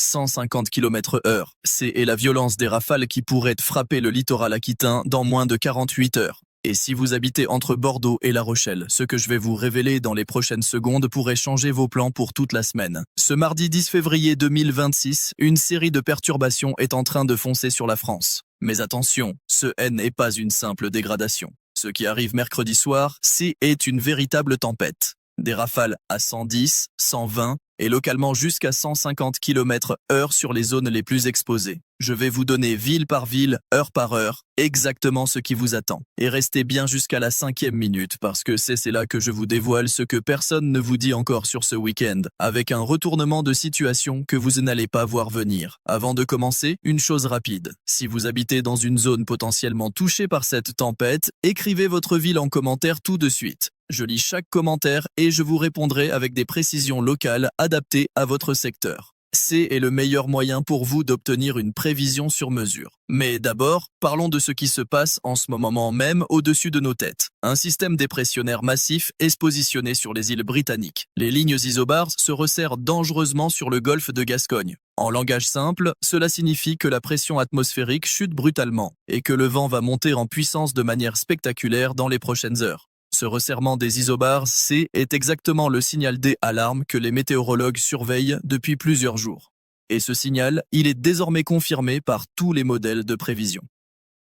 150 km/h. C'est la violence des rafales qui pourraient frapper le littoral aquitain dans moins de 48 heures. Et si vous habitez entre Bordeaux et La Rochelle, ce que je vais vous révéler dans les prochaines secondes pourrait changer vos plans pour toute la semaine. Ce mardi 10 février 2026, une série de perturbations est en train de foncer sur la France. Mais attention, ce n'est pas une simple dégradation. Ce qui arrive mercredi soir, c'est une véritable tempête. Des rafales à 110, 120 et localement jusqu'à 150 km/h sur les zones les plus exposées. Je vais vous donner ville par ville, heure par heure, exactement ce qui vous attend. Et restez bien jusqu'à la 5e minute parce que c'est là que je vous dévoile ce que personne ne vous dit encore sur ce week-end, avec un retournement de situation que vous n'allez pas voir venir. Avant de commencer, une chose rapide. Si vous habitez dans une zone potentiellement touchée par cette tempête, écrivez votre ville en commentaire tout de suite. Je lis chaque commentaire et je vous répondrai avec des précisions locales adaptées à votre secteur. C'est le meilleur moyen pour vous d'obtenir une prévision sur mesure. Mais d'abord, parlons de ce qui se passe en ce moment même au-dessus de nos têtes. Un système dépressionnaire massif est positionné sur les îles britanniques. Les lignes isobars se resserrent dangereusement sur le golfe de Gascogne. En langage simple, cela signifie que la pression atmosphérique chute brutalement et que le vent va monter en puissance de manière spectaculaire dans les prochaines heures. Ce resserrement des isobars est exactement le signal d'alarme que les météorologues surveillent depuis plusieurs jours. Et ce signal, il est désormais confirmé par tous les modèles de prévision.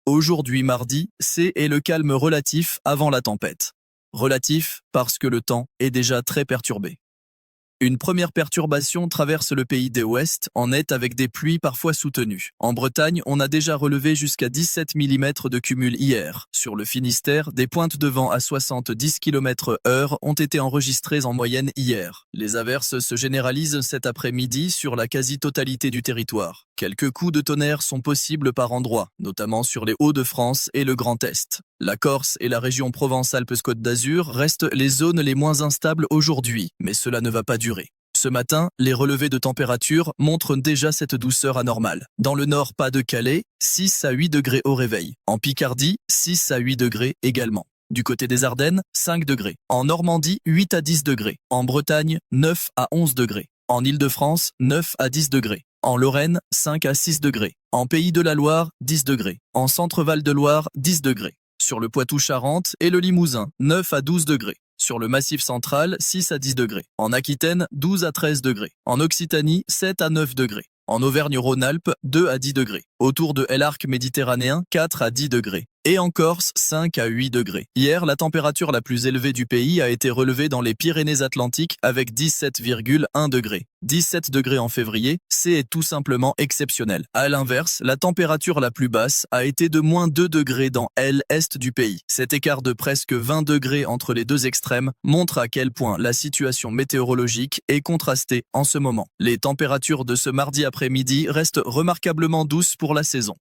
Aujourd'hui mardi, c'est le calme relatif avant la tempête. Relatif parce que le temps est déjà très perturbé. Une première perturbation traverse le pays des Ouest en net avec des pluies parfois soutenues. En Bretagne, on a déjà relevé jusqu'à 17 mm de cumul hier. Sur le Finistère, des pointes de vent à 70 km/h ont été enregistrées en moyenne hier. Les averses se généralisent cet après-midi sur la quasi-totalité du territoire. Quelques coups de tonnerre sont possibles par endroits, notamment sur les Hauts-de-France et le Grand Est. La Corse et la région Provence-Alpes-Côte d'Azur restent les zones les moins instables aujourd'hui, mais cela ne va pas durer. Ce matin, les relevés de température montrent déjà cette douceur anormale. Dans le nord, Pas-de-Calais, 6 à 8 degrés au réveil. En Picardie, 6 à 8 degrés également. Du côté des Ardennes, 5 degrés. En Normandie, 8 à 10 degrés. En Bretagne, 9 à 11 degrés. En Île-de-France, 9 à 10 degrés. En Lorraine, 5 à 6 degrés. En Pays de la Loire, 10 degrés. En Centre-Val de Loire, 10 degrés. Sur le Poitou-Charentes et le Limousin, 9 à 12 degrés. Sur le Massif central, 6 à 10 degrés. En Aquitaine, 12 à 13 degrés. En Occitanie, 7 à 9 degrés. En Auvergne-Rhône-Alpes, 2 à 10 degrés. Autour de l'arc méditerranéen, 4 à 10 degrés. Et en Corse, 5 à 8 degrés. Hier, la température la plus élevée du pays a été relevée dans les Pyrénées-Atlantiques avec 17,1 degrés. 17 degrés en février, c'est tout simplement exceptionnel. À l'inverse, la température la plus basse a été de moins 2 degrés dans l'est du pays. Cet écart de presque 20 degrés entre les deux extrêmes montre à quel point la situation météorologique est contrastée en ce moment. Les températures de ce mardi après-midi restent remarquablement douces pour la saison.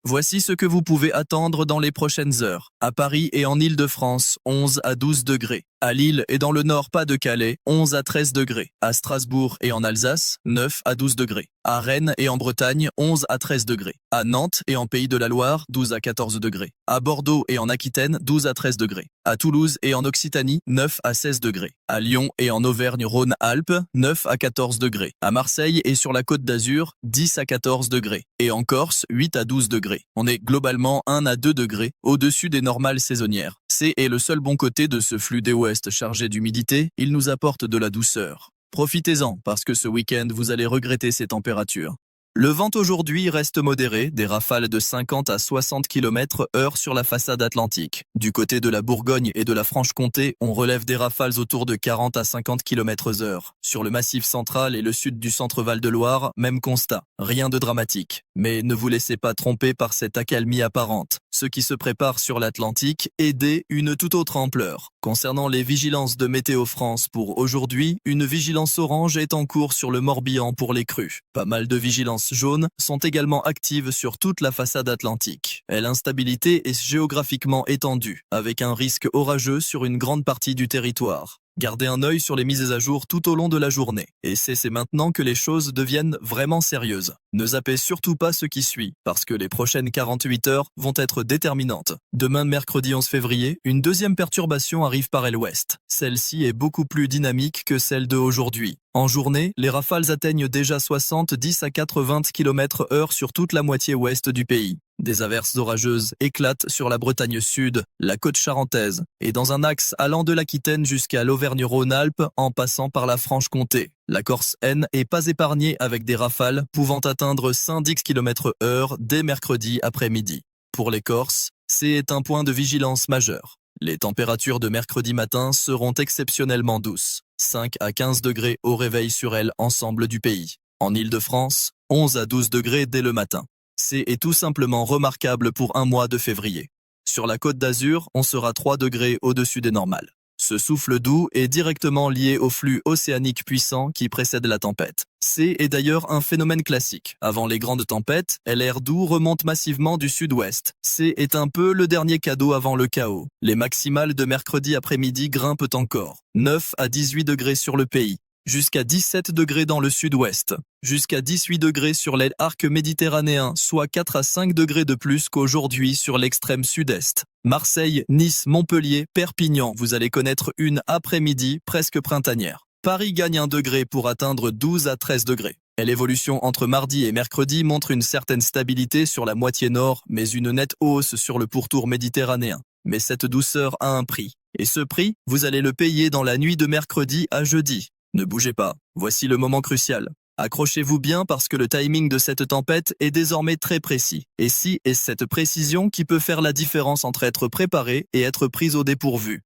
Voici ce que vous pouvez attendre dans les prochaines heures. À Paris et en Île-de-France, 11 à 12 degrés. À Lille et dans le nord Pas-de-Calais, 11 à 13 degrés. À Strasbourg et en Alsace, 9 à 12 degrés. À Rennes et en Bretagne, 11 à 13 degrés. À Nantes et en Pays de la Loire, 12 à 14 degrés. À Bordeaux et en Aquitaine, 12 à 13 degrés. À Toulouse et en Occitanie, 9 à 16 degrés. À Lyon et en Auvergne-Rhône-Alpes, 9 à 14 degrés. À Marseille et sur la Côte d'Azur, 10 à 14 degrés. Et en Corse, 8 à 12 degrés. On est globalement 1 à 2 degrés au-dessus des normales saisonnières. C'est le seul bon côté de ce flux des ouest chargé d'humidité, il nous apporte de la douceur. Profitez-en parce que ce week-end vous allez regretter ces températures. Le vent aujourd'hui reste modéré, des rafales de 50 à 60 km/h sur la façade atlantique. Du côté de la Bourgogne et de la Franche-Comté, on relève des rafales autour de 40 à 50 km/h. Sur le Massif central et le sud du Centre-Val de Loire, même constat. Rien de dramatique. Mais ne vous laissez pas tromper par cette accalmie apparente. Ce qui se prépare sur l'Atlantique est d'une toute autre ampleur. Concernant les vigilances de Météo France pour aujourd'hui, une vigilance orange est en cours sur le Morbihan pour les crues. Pas mal de vigilances jaunes sont également actives sur toute la façade atlantique. L'instabilité est géographiquement étendue, avec un risque orageux sur une grande partie du territoire. Gardez un œil sur les mises à jour tout au long de la journée. Et c'est maintenant que les choses deviennent vraiment sérieuses. Ne zappez surtout pas ce qui suit, parce que les prochaines 48 heures vont être déterminantes. Demain, mercredi 11 février, une deuxième perturbation arrive par l'ouest. Celle-ci est beaucoup plus dynamique que celle de aujourd'hui. En journée, les rafales atteignent déjà 70 à 80 km/h sur toute la moitié ouest du pays. Des averses orageuses éclatent sur la Bretagne sud, la côte charentaise, et dans un axe allant de l'Aquitaine jusqu'à l'Auvergne-Rhône-Alpes en passant par la Franche-Comté. La Corse-N est pas épargnée avec des rafales pouvant atteindre 110 km/h dès mercredi après-midi. Pour les Corses, c'est un point de vigilance majeur. Les températures de mercredi matin seront exceptionnellement douces, 5 à 15 degrés au réveil sur l'ensemble du pays. En Île-de-France, 11 à 12 degrés dès le matin. C'est tout simplement remarquable pour un mois de février. Sur la Côte d'Azur, on sera 3 degrés au-dessus des normales. Ce souffle doux est directement lié au flux océanique puissant qui précède la tempête. C'est d'ailleurs un phénomène classique. Avant les grandes tempêtes, l'air doux remonte massivement du sud-ouest. C'est un peu le dernier cadeau avant le chaos. Les maximales de mercredi après-midi grimpent encore. 9 à 18 degrés sur le pays. Jusqu'à 17 degrés dans le sud-ouest, jusqu'à 18 degrés sur l'arc méditerranéen, soit 4 à 5 degrés de plus qu'aujourd'hui sur l'extrême sud-est. Marseille, Nice, Montpellier, Perpignan, vous allez connaître une après-midi presque printanière. Paris gagne 1 degré pour atteindre 12 à 13 degrés. Et l'évolution entre mardi et mercredi montre une certaine stabilité sur la moitié nord, mais une nette hausse sur le pourtour méditerranéen. Mais cette douceur a un prix. Et ce prix, vous allez le payer dans la nuit de mercredi à jeudi. Ne bougez pas, voici le moment crucial. Accrochez-vous bien parce que le timing de cette tempête est désormais très précis. Et c'est cette précision qui peut faire la différence entre être préparé et être pris au dépourvu.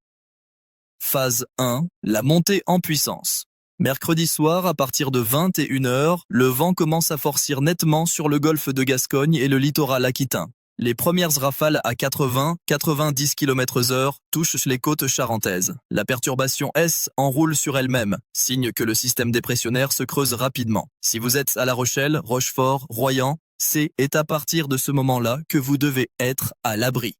Phase 1, la montée en puissance. Mercredi soir, à partir de 21h, le vent commence à forcir nettement sur le golfe de Gascogne et le littoral aquitain. Les premières rafales à 80-90 km/h touchent les côtes charentaises. La perturbation S enroule sur elle-même, signe que le système dépressionnaire se creuse rapidement. Si vous êtes à La Rochelle, Rochefort, Royan, c'est à partir de ce moment-là que vous devez être à l'abri.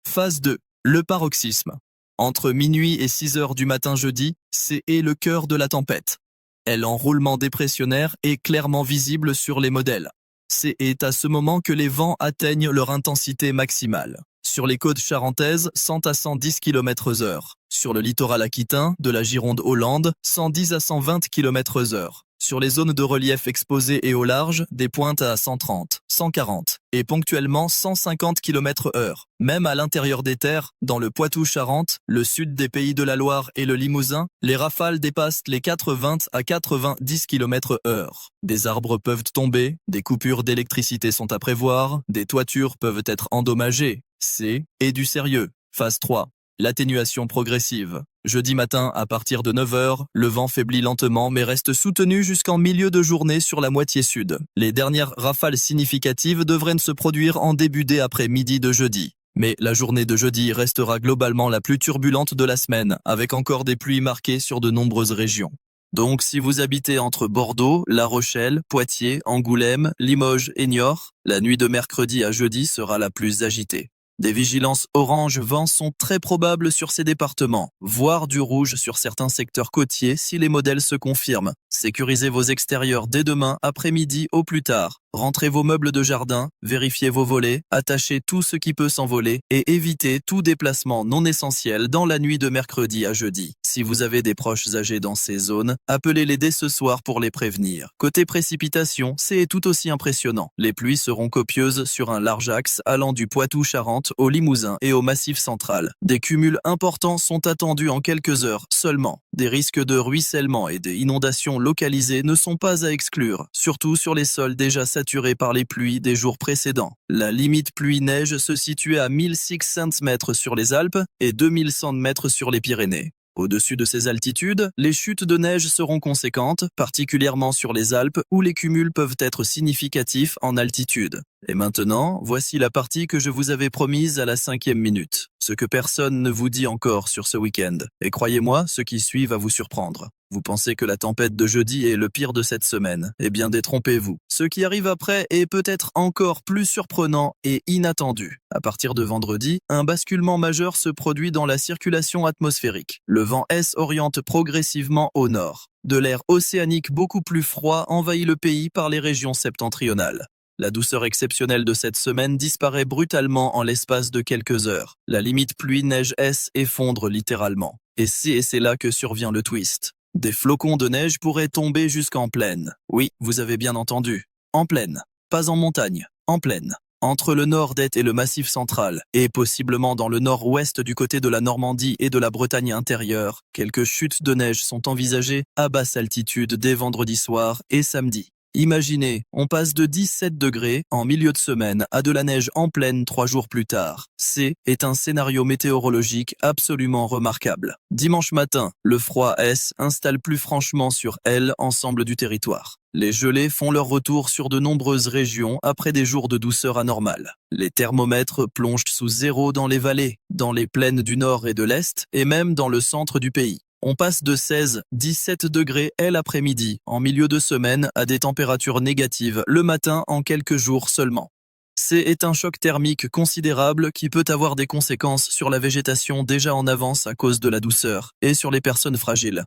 Phase 2. Le paroxysme. Entre minuit et 6 heures du matin jeudi, c'est le cœur de la tempête. L'enroulement dépressionnaire est clairement visible sur les modèles. C'est à ce moment que les vents atteignent leur intensité maximale. Sur les côtes charentaises, 100 à 110 km/h. Sur le littoral aquitain, de la Gironde Hollande, 110 à 120 km/h. Sur les zones de relief exposées et au large, des pointes à 130, 140 et ponctuellement 150 km/h. Même à l'intérieur des terres, dans le Poitou-Charentes, le sud des Pays de la Loire et le Limousin, les rafales dépassent les 80 à 90 km/h. Des arbres peuvent tomber, des coupures d'électricité sont à prévoir, des toitures peuvent être endommagées. C'est du sérieux. Phase 3. L'atténuation progressive. Jeudi matin, à partir de 9h, le vent faiblit lentement mais reste soutenu jusqu'en milieu de journée sur la moitié sud. Les dernières rafales significatives devraient se produire en début d'après-midi de jeudi. Mais la journée de jeudi restera globalement la plus turbulente de la semaine, avec encore des pluies marquées sur de nombreuses régions. Donc si vous habitez entre Bordeaux, La Rochelle, Poitiers, Angoulême, Limoges et Niort, la nuit de mercredi à jeudi sera la plus agitée. Des vigilances orange vent sont très probables sur ces départements, voire du rouge sur certains secteurs côtiers si les modèles se confirment. Sécurisez vos extérieurs dès demain après-midi au plus tard. Rentrez vos meubles de jardin, vérifiez vos volets, attachez tout ce qui peut s'envoler et évitez tout déplacement non essentiel dans la nuit de mercredi à jeudi. Si vous avez des proches âgés dans ces zones, appelez-les dès ce soir pour les prévenir. Côté précipitation, c'est tout aussi impressionnant. Les pluies seront copieuses sur un large axe allant du Poitou-Charentes au Limousin et au Massif central. Des cumuls importants sont attendus en quelques heures seulement. Des risques de ruissellement et d'inondations localisées ne sont pas à exclure, surtout sur les sols déjà saturés par les pluies des jours précédents. La limite pluie-neige se situe à 1600 mètres sur les Alpes et 2100 mètres sur les Pyrénées. Au-dessus de ces altitudes, les chutes de neige seront conséquentes, particulièrement sur les Alpes où les cumuls peuvent être significatifs en altitude. Et maintenant, voici la partie que je vous avais promise à la 5e minute. Ce que personne ne vous dit encore sur ce week-end. Et croyez-moi, ce qui suit va vous surprendre. Vous pensez que la tempête de jeudi est le pire de cette semaine? Eh bien détrompez-vous. Ce qui arrive après est peut-être encore plus surprenant et inattendu. À partir de vendredi, un basculement majeur se produit dans la circulation atmosphérique. Le vent S oriente progressivement au nord. De l'air océanique beaucoup plus froid envahit le pays par les régions septentrionales. La douceur exceptionnelle de cette semaine disparaît brutalement en l'espace de quelques heures. La limite pluie-neige S effondre littéralement. Et c'est là que survient le twist. Des flocons de neige pourraient tomber jusqu'en plaine. Oui, vous avez bien entendu. En plaine. Pas en montagne. En plaine. Entre le nord d'Aeth et le Massif central, et possiblement dans le nord-ouest du côté de la Normandie et de la Bretagne intérieure, quelques chutes de neige sont envisagées à basse altitude dès vendredi soir et samedi. Imaginez, on passe de 17 degrés en milieu de semaine à de la neige en plaine 3 jours plus tard. C'est un scénario météorologique absolument remarquable. Dimanche matin, le froid S installe plus franchement sur l'ensemble du territoire. Les gelées font leur retour sur de nombreuses régions après des jours de douceur anormale. Les thermomètres plongent sous zéro dans les vallées, dans les plaines du nord et de l'est, et même dans le centre du pays. On passe de 16-17 degrés l'après-midi, en milieu de semaine, à des températures négatives le matin en quelques jours seulement. C'est un choc thermique considérable qui peut avoir des conséquences sur la végétation déjà en avance à cause de la douceur, et sur les personnes fragiles.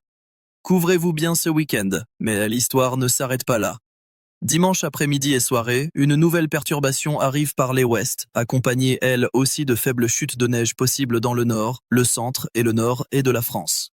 Couvrez-vous bien ce week-end, mais l'histoire ne s'arrête pas là. Dimanche après-midi et soirée, une nouvelle perturbation arrive par les ouest, accompagnée elle aussi de faibles chutes de neige possibles dans le nord, le centre et le nord-est de la France.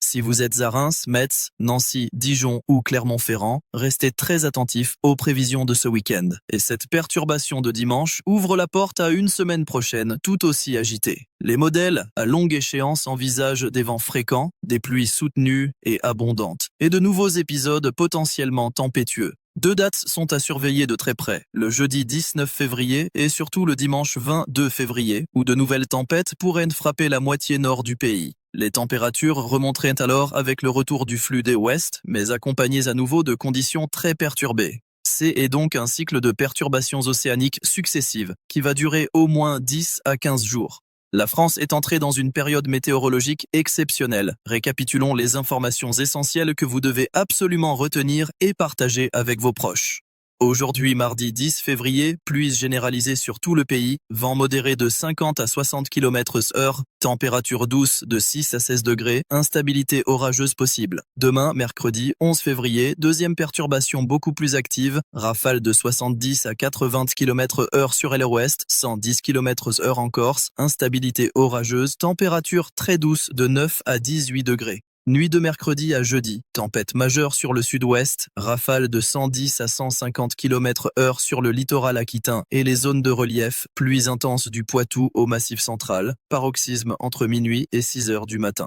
Si vous êtes à Reims, Metz, Nancy, Dijon ou Clermont-Ferrand, restez très attentifs aux prévisions de ce week-end. Et cette perturbation de dimanche ouvre la porte à une semaine prochaine tout aussi agitée. Les modèles, à longue échéance, envisagent des vents fréquents, des pluies soutenues et abondantes, et de nouveaux épisodes potentiellement tempétueux. 2 dates sont à surveiller de très près, le jeudi 19 février et surtout le dimanche 22 février, où de nouvelles tempêtes pourraient frapper la moitié nord du pays. Les températures remonteraient alors avec le retour du flux des ouest, mais accompagnées à nouveau de conditions très perturbées. C'est donc un cycle de perturbations océaniques successives qui va durer au moins 10 à 15 jours. La France est entrée dans une période météorologique exceptionnelle. Récapitulons les informations essentielles que vous devez absolument retenir et partager avec vos proches. Aujourd'hui, mardi 10 février, pluie généralisée sur tout le pays, vent modéré de 50 à 60 km/h, température douce de 6 à 16 degrés, instabilité orageuse possible. Demain, mercredi 11 février, deuxième perturbation beaucoup plus active, rafale de 70 à 80 km/h sur l'ouest, 110 km/h en Corse, instabilité orageuse, température très douce de 9 à 18 degrés. Nuit de mercredi à jeudi, tempête majeure sur le sud-ouest, rafale de 110 à 150 km/h sur le littoral aquitain et les zones de relief, pluies intenses du Poitou au Massif central, paroxysme entre minuit et 6 heures du matin.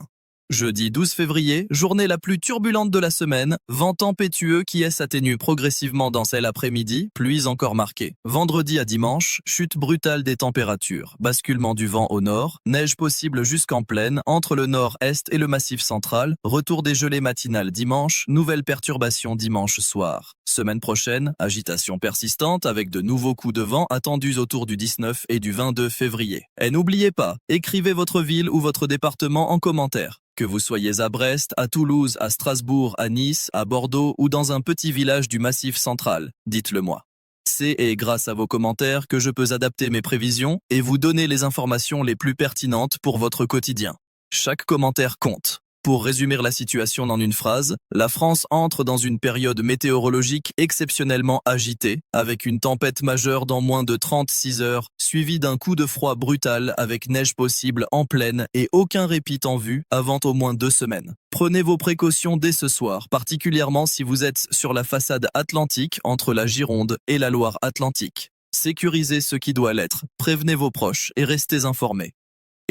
Jeudi 12 février, journée la plus turbulente de la semaine, vent tempétueux qui s'atténue progressivement dans celle après-midi, pluies encore marquées. Vendredi à dimanche, chute brutale des températures, basculement du vent au nord, neige possible jusqu'en plaine, entre le nord-est et le Massif central, retour des gelées matinales dimanche, nouvelle perturbation dimanche soir. Semaine prochaine, agitation persistante avec de nouveaux coups de vent attendus autour du 19 et du 22 février. Et n'oubliez pas, écrivez votre ville ou votre département en commentaire. Que vous soyez à Brest, à Toulouse, à Strasbourg, à Nice, à Bordeaux ou dans un petit village du Massif central, dites-le moi. C'est grâce à vos commentaires que je peux adapter mes prévisions et vous donner les informations les plus pertinentes pour votre quotidien. Chaque commentaire compte. Pour résumer la situation en une phrase, la France entre dans une période météorologique exceptionnellement agitée, avec une tempête majeure dans moins de 36 heures, suivie d'un coup de froid brutal avec neige possible en plaine et aucun répit en vue avant au moins 2 semaines. Prenez vos précautions dès ce soir, particulièrement si vous êtes sur la façade atlantique entre la Gironde et la Loire-Atlantique. Sécurisez ce qui doit l'être, prévenez vos proches et restez informés.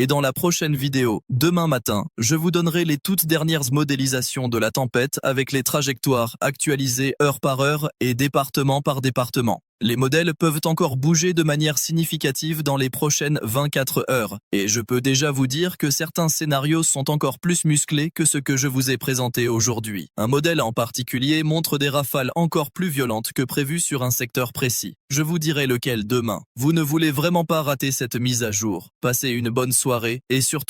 Et dans la prochaine vidéo, demain matin, je vous donnerai les toutes dernières modélisations de la tempête avec les trajectoires actualisées heure par heure et département par département. Les modèles peuvent encore bouger de manière significative dans les prochaines 24 heures. Et je peux déjà vous dire que certains scénarios sont encore plus musclés que ce que je vous ai présenté aujourd'hui. Un modèle en particulier montre des rafales encore plus violentes que prévu sur un secteur précis. Je vous dirai lequel demain. Vous ne voulez vraiment pas rater cette mise à jour. Passez une bonne soirée et surtout